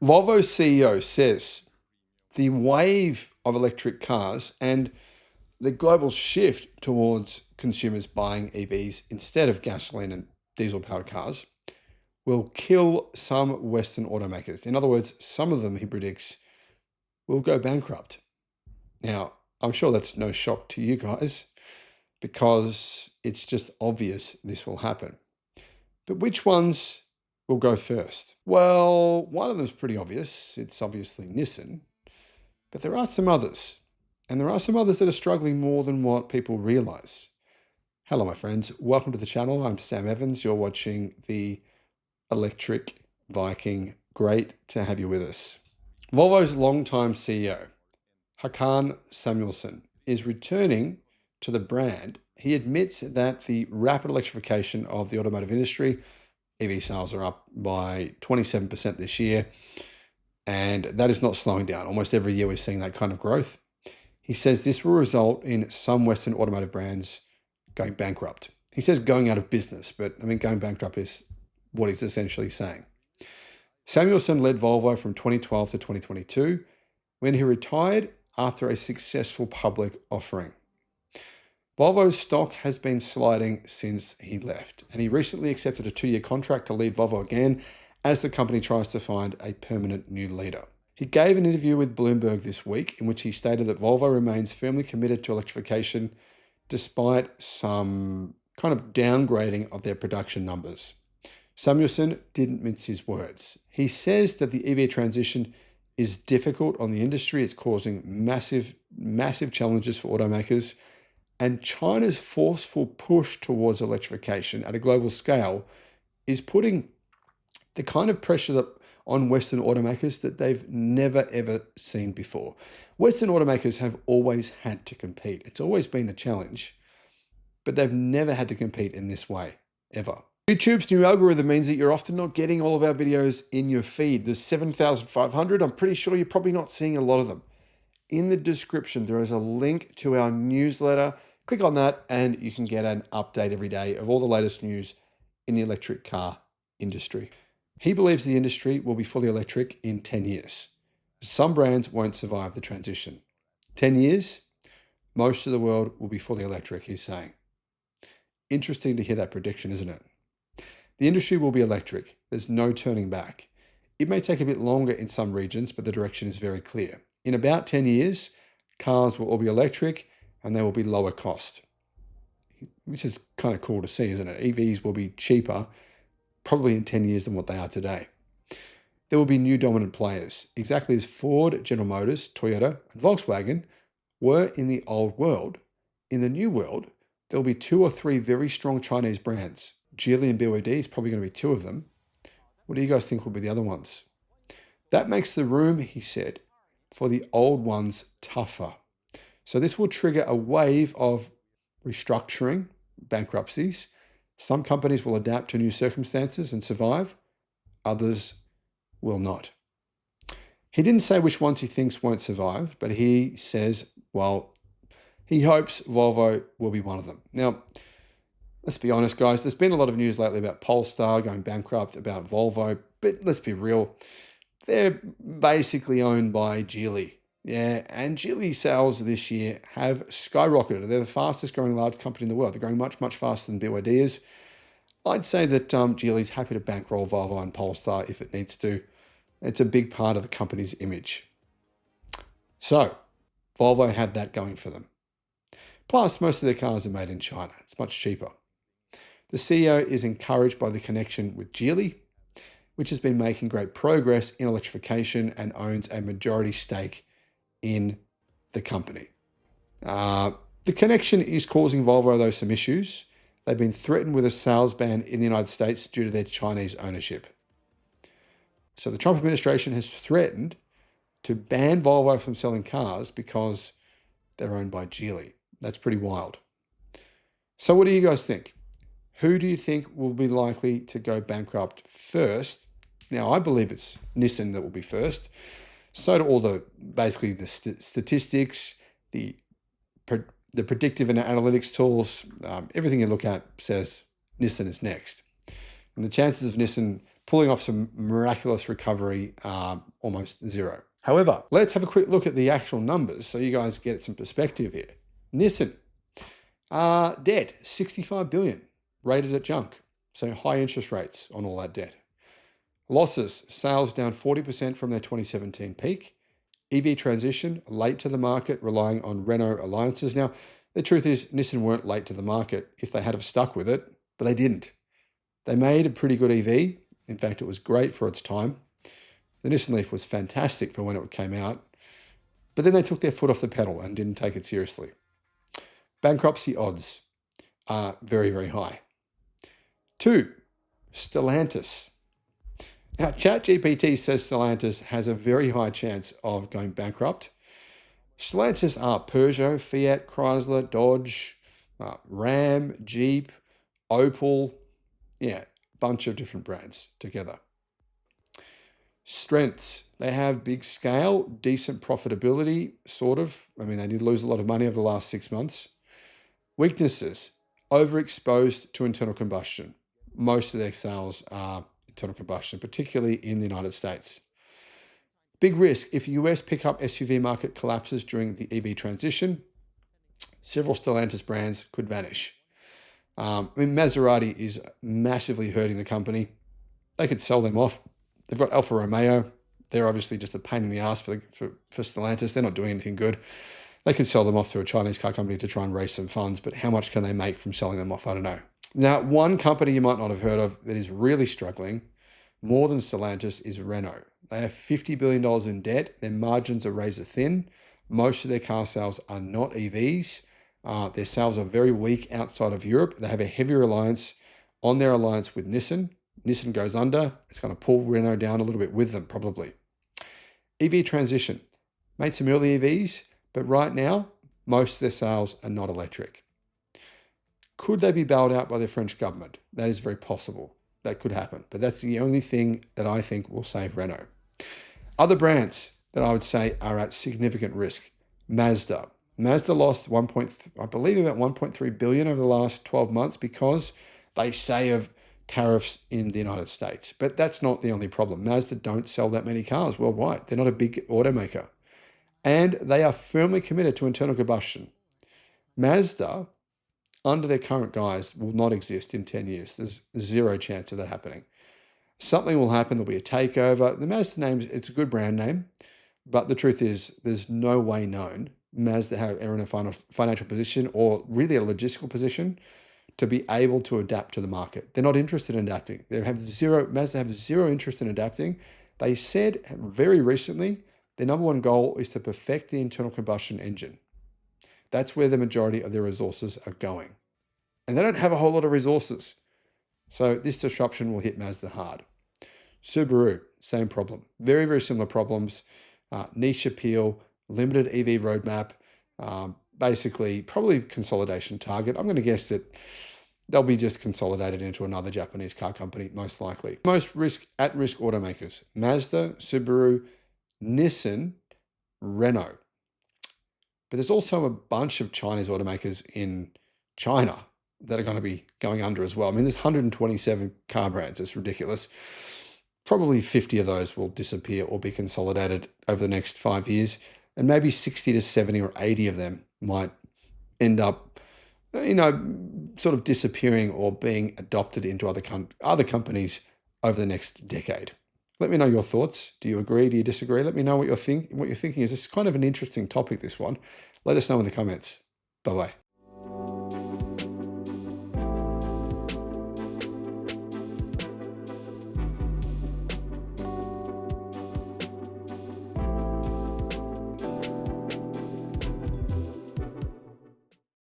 Volvo CEO says the wave of electric cars and the global shift towards consumers buying EVs instead of gasoline and diesel powered cars will kill some Western automakers. In other words, some of them, he predicts, will go bankrupt. Now, I'm sure that's no shock to you guys because it's just obvious this will happen. But which ones will go first? Well, one of them is pretty obvious. It's obviously Nissan, but there are some others. And there are some others that are struggling more than what people realize. Hello, my friends. Welcome to the channel. I'm Sam Evans. You're watching the Electric Viking. Great to have you with us. Volvo's longtime CEO, Håkan Samuelsson, is returning to the brand. He admits that the rapid electrification of the automotive industry, EV sales are up by 27% this year, and that is not slowing down. Almost every year we're seeing that kind of growth. He says this will result in some Western automotive brands going bankrupt. He says going out of business, but I mean, going bankrupt is what he's essentially saying. Samuelsson led Volvo from 2012 to 2022 when he retired after a successful public offering. Volvo's stock has been sliding since he left, and he recently accepted a 2-year contract to lead Volvo again as the company tries to find a permanent new leader. He gave an interview with Bloomberg this week in which he stated that Volvo remains firmly committed to electrification despite some kind of downgrading of their production numbers. Samuelsson didn't mince his words. He says that the EV transition is difficult on the industry. It's causing massive challenges for automakers. And China's forceful push towards electrification at a global scale is putting the kind of pressure on Western automakers that they've never, ever seen before. Western automakers have always had to compete. It's always been a challenge, but they've never had to compete in this way, ever. YouTube's new algorithm means that you're often not getting all of our videos in your feed. There's 7,500. I'm pretty sure you're probably not seeing a lot of them. In the description, there is a link to our newsletter. Click on that and you can get an update every day of all the latest news in the electric car industry. He believes the industry will be fully electric in 10 years. Some brands won't survive the transition. 10 years, most of the world will be fully electric, he's saying. Interesting to hear that prediction, isn't it? The industry will be electric. There's no turning back. It may take a bit longer in some regions, but the direction is very clear. In about 10 years, cars will all be electric and they will be lower cost, which is kind of cool to see, isn't it? EVs will be cheaper probably in 10 years than what they are today. There will be new dominant players, exactly as Ford, General Motors, Toyota, and Volkswagen were in the old world. In the new world, there will be 2 or 3 very strong Chinese brands. Geely and BYD is probably going to be 2 of them. What do you guys think will be the other ones? That makes the room, he said, for the old ones tougher. So this will trigger a wave of restructuring, bankruptcies. Some companies will adapt to new circumstances and survive. Others will not. He didn't say which ones he thinks won't survive, but he says, well, he hopes Volvo will be one of them. Now, let's be honest, guys. There's been a lot of news lately about Polestar going bankrupt, about Volvo, but let's be real. They're basically owned by Geely. Yeah, and Geely sales this year have skyrocketed. They're the fastest growing large company in the world. They're growing much, much faster than BYD is. I'd say that Geely's happy to bankroll Volvo and Polestar if it needs to. It's a big part of the company's image. So, Volvo have that going for them. Plus, most of their cars are made in China. It's much cheaper. The CEO is encouraged by the connection with Geely, which has been making great progress in electrification and owns a majority stake in the company. The connection is causing Volvo, though, some issues. They've been threatened with a sales ban in the United States due to their Chinese ownership. So the Trump administration has threatened to ban Volvo from selling cars because they're owned by Geely. That's pretty wild. So what do you guys think? Who do you think will be likely to go bankrupt first? Now, I believe it's Nissan that will be first. So do all basically the statistics, the predictive and analytics tools, everything you look at says Nissan is next. And the chances of Nissan pulling off some miraculous recovery, almost zero. However, let's have a quick look at the actual numbers so you guys get some perspective here. Nissan, debt, 65 billion, rated at junk. So high interest rates on all that debt. Losses, sales down 40% from their 2017 peak. EV transition, late to the market, relying on Renault alliances. Now, the truth is, Nissan weren't late to the market if they had have stuck with it, but they didn't. They made a pretty good EV. In fact, it was great for its time. The Nissan Leaf was fantastic for when it came out, but then they took their foot off the pedal and didn't take it seriously. Bankruptcy odds are very, very high. 2, Stellantis. Now, ChatGPT says Stellantis has a very high chance of going bankrupt. Stellantis are Peugeot, Fiat, Chrysler, Dodge, Ram, Jeep, Opel. Yeah, bunch of different brands together. Strengths, they have big scale, decent profitability, sort of. I mean, they did lose a lot of money over the last 6 months. Weaknesses, overexposed to internal combustion. Most of their sales are internal combustion, particularly in the United States. Big risk, if US pickup SUV market collapses during the EV transition, several Stellantis brands could vanish. Maserati is massively hurting the company. They could sell them off. They've got Alfa Romeo. They're obviously just a pain in the ass for Stellantis. They're not doing anything good. They could sell them off to a Chinese car company to try and raise some funds, but how much can they make from selling them off? I don't know. Now, one company you might not have heard of that is really struggling more than Stellantis is Renault. They have $50 billion in debt. Their margins are razor thin. Most of their car sales are not EVs. Their sales are very weak outside of Europe. They have a heavy reliance on their alliance with Nissan. Nissan goes under. It's going to pull Renault down a little bit with them, probably. EV transition. Made some early EVs, but right now, most of their sales are not electric. Could they be bailed out by the French government? That is very possible. That could happen, but that's the only thing that I think will save Renault. Other brands that I would say are at significant risk. Mazda. Mazda lost I believe about 1.3 billion over the last 12 months because they say of tariffs in the United States. But that's not the only problem. Mazda don't sell that many cars worldwide. They're not a big automaker. And they are firmly committed to internal combustion. Mazda, under their current guise, will not exist in 10 years. There's zero chance of that happening. Something will happen. There'll be a takeover. The Mazda name, it's a good brand name, but the truth is there's no way known Mazda are in a financial position or really a logistical position to be able to adapt to the market. They're not interested in adapting. Mazda have zero interest in adapting. They said very recently their number one goal is to perfect the internal combustion engine. That's where the majority of their resources are going. And they don't have a whole lot of resources. So this disruption will hit Mazda hard. Subaru, same problem. Very, very similar problems. Niche appeal, limited EV roadmap, basically probably consolidation target. I'm going to guess that they'll be just consolidated into another Japanese car company, most likely. Most at-risk automakers, Mazda, Subaru, Nissan, Renault. But there's also a bunch of Chinese automakers in China that are going to be going under as well. I mean, there's 127 car brands. It's ridiculous. Probably 50 of those will disappear or be consolidated over the next 5 years. And maybe 60 to 70 or 80 of them might end up, sort of disappearing or being adopted into other companies over the next decade. Let me know your thoughts. Do you agree? Do you disagree? Let me know what you're thinking is. This is kind of an interesting topic, this one. Let us know in the comments. Bye-bye.